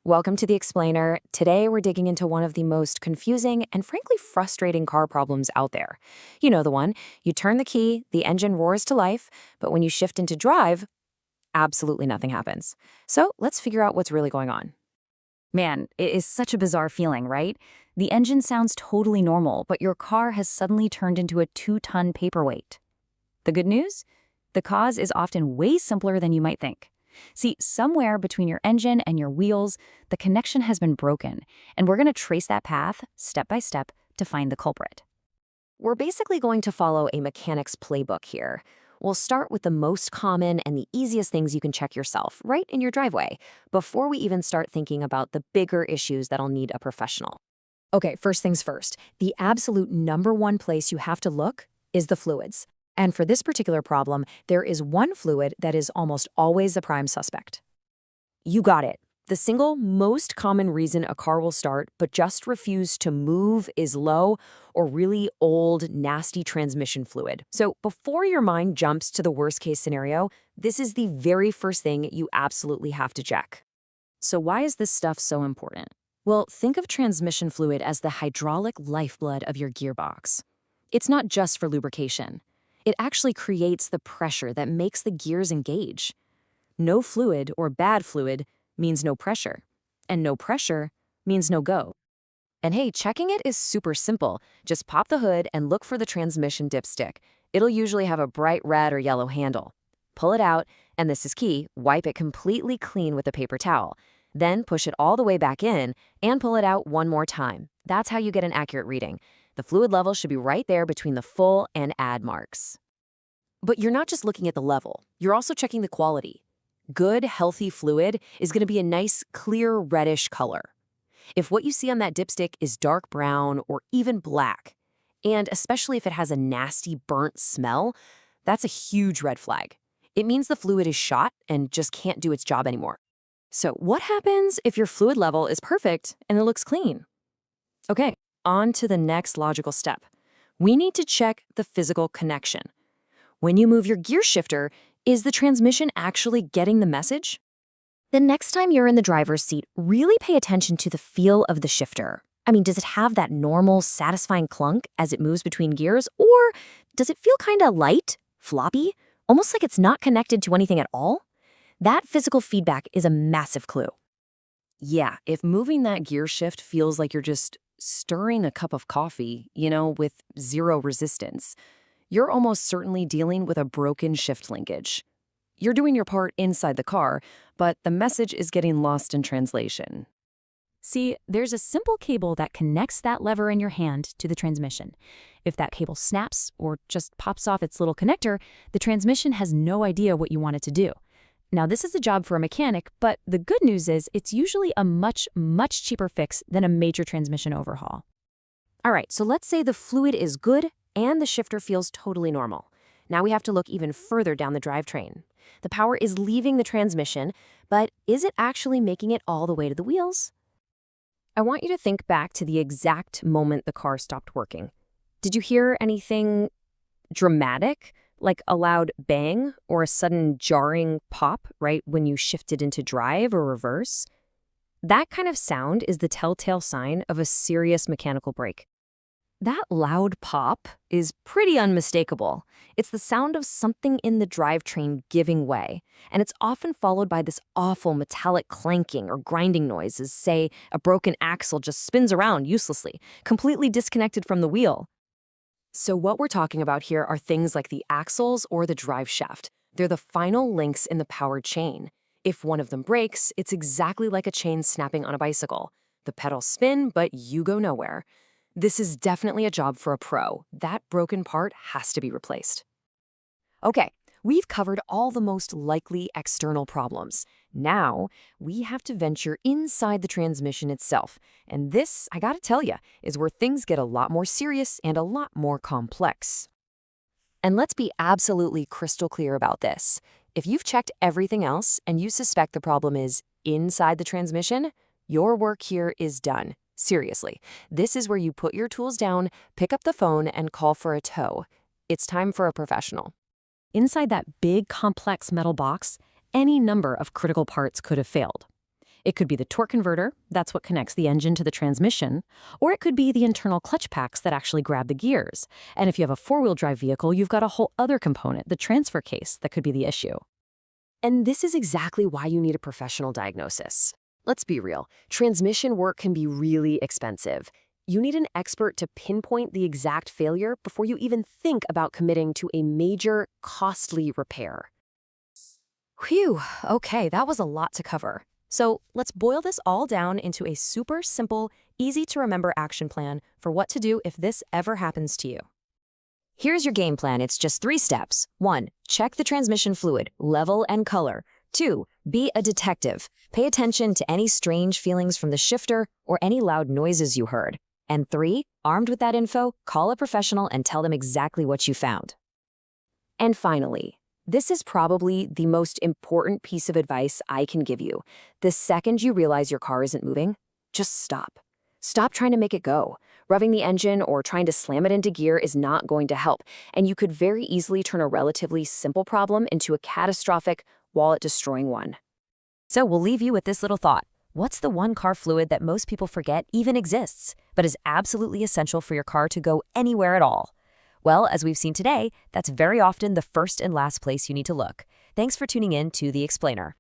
Welcome to The Explainer. Today, we're digging into one of the most confusing and frankly frustrating car problems out there. You know the one. You turn the key, the engine roars to life, but when you shift into drive, absolutely nothing happens. So let's figure out what's really going on. Man, it is such a bizarre feeling, right? The engine sounds totally normal, but your car has suddenly turned into a 2-ton paperweight. The good news? The cause is often way simpler than you might think. See, somewhere between your engine and your wheels, the connection has been broken, and we're going to trace that path, step by step, to find the culprit. We're basically going to follow a mechanic's playbook here. We'll start with the most common and the easiest things you can check yourself, right in your driveway, before we even start thinking about the bigger issues that'll need a professional. Okay, first things first. The absolute number one place you have to look is the fluids. And for this particular problem, there is one fluid that is almost always the prime suspect. You got it. The single most common reason a car will start but just refuse to move is low or really old, nasty transmission fluid. So before your mind jumps to the worst case scenario, this is the very first thing you absolutely have to check. So why is this stuff so important? Well, think of transmission fluid as the hydraulic lifeblood of your gearbox. It's not just for lubrication. It actually creates the pressure that makes the gears engage. No fluid or bad fluid means no pressure, and no pressure means no go. And hey, checking it is super simple. Just pop the hood and look for the transmission dipstick. It'll usually have a bright red or yellow handle. Pull it out, and this is key, wipe it completely clean with a paper towel. Then push it all the way back in and pull it out one more time. That's how you get an accurate reading. The fluid level should be right there between the full and add marks. But you're not just looking at the level, you're also checking the quality. Good, healthy fluid is going to be a nice, clear reddish color. If what you see on that dipstick is dark brown or even black, and especially if it has a nasty burnt smell, that's a huge red flag. It means the fluid is shot and just can't do its job anymore. So what happens if your fluid level is perfect and it looks clean? Okay, on to the next logical step. We need to check the physical connection. When you move your gear shifter, is the transmission actually getting the message? The next time you're in the driver's seat, really pay attention to the feel of the shifter. I mean, does it have that normal, satisfying clunk as it moves between gears, or does it feel kind of light, floppy, almost like it's not connected to anything at all? That physical feedback is a massive clue. Yeah, if moving that gear shift feels like you're just stirring a cup of coffee, with zero resistance, you're almost certainly dealing with a broken shift linkage. You're doing your part inside the car, but the message is getting lost in translation. See, there's a simple cable that connects that lever in your hand to the transmission. If that cable snaps or just pops off its little connector, the transmission has no idea what you want it to do. Now, this is a job for a mechanic, but the good news is it's usually a much, much cheaper fix than a major transmission overhaul. All right, so let's say the fluid is good and the shifter feels totally normal. Now we have to look even further down the drivetrain. The power is leaving the transmission, but is it actually making it all the way to the wheels? I want you to think back to the exact moment the car stopped working. Did you hear anything dramatic, like a loud bang or a sudden jarring pop right when you shifted into drive or reverse? That kind of sound is the telltale sign of a serious mechanical break. That loud pop is pretty unmistakable. It's the sound of something in the drivetrain giving way, and it's often followed by this awful metallic clanking or grinding noise as, say, a broken axle just spins around uselessly, completely disconnected from the wheel. So what we're talking about here are things like the axles or the drive shaft. They're the final links in the power chain. If one of them breaks, it's exactly like a chain snapping on a bicycle. The pedals spin, but you go nowhere. This is definitely a job for a pro. That broken part has to be replaced. Okay, we've covered all the most likely external problems. Now, we have to venture inside the transmission itself. And this, I gotta tell you, is where things get a lot more serious and a lot more complex. And let's be absolutely crystal clear about this. If you've checked everything else and you suspect the problem is inside the transmission, your work here is done. Seriously, this is where you put your tools down, pick up the phone, and call for a tow. It's time for a professional. Inside that big, complex metal box, any number of critical parts could have failed. It could be the torque converter, that's what connects the engine to the transmission, or it could be the internal clutch packs that actually grab the gears. And if you have a four-wheel drive vehicle, you've got a whole other component, the transfer case, that could be the issue. And this is exactly why you need a professional diagnosis. Let's be real, transmission work can be really expensive. You need an expert to pinpoint the exact failure before you even think about committing to a major, costly repair. Whew, okay, that was a lot to cover. So let's boil this all down into a super simple, easy-to-remember action plan for what to do if this ever happens to you. Here's your game plan. It's just 3 steps. 1. Check the transmission fluid, level and color. 2. Be a detective. Pay attention to any strange feelings from the shifter or any loud noises you heard. And 3. Armed with that info, call a professional and tell them exactly what you found. And finally, this is probably the most important piece of advice I can give you. The second you realize your car isn't moving, just stop. Stop trying to make it go. Revving the engine or trying to slam it into gear is not going to help, and you could very easily turn a relatively simple problem into a catastrophic, wallet-destroying one. So we'll leave you with this little thought. What's the one car fluid that most people forget even exists, but is absolutely essential for your car to go anywhere at all? Well, as we've seen today, that's very often the first and last place you need to look. Thanks for tuning in to The Explainer.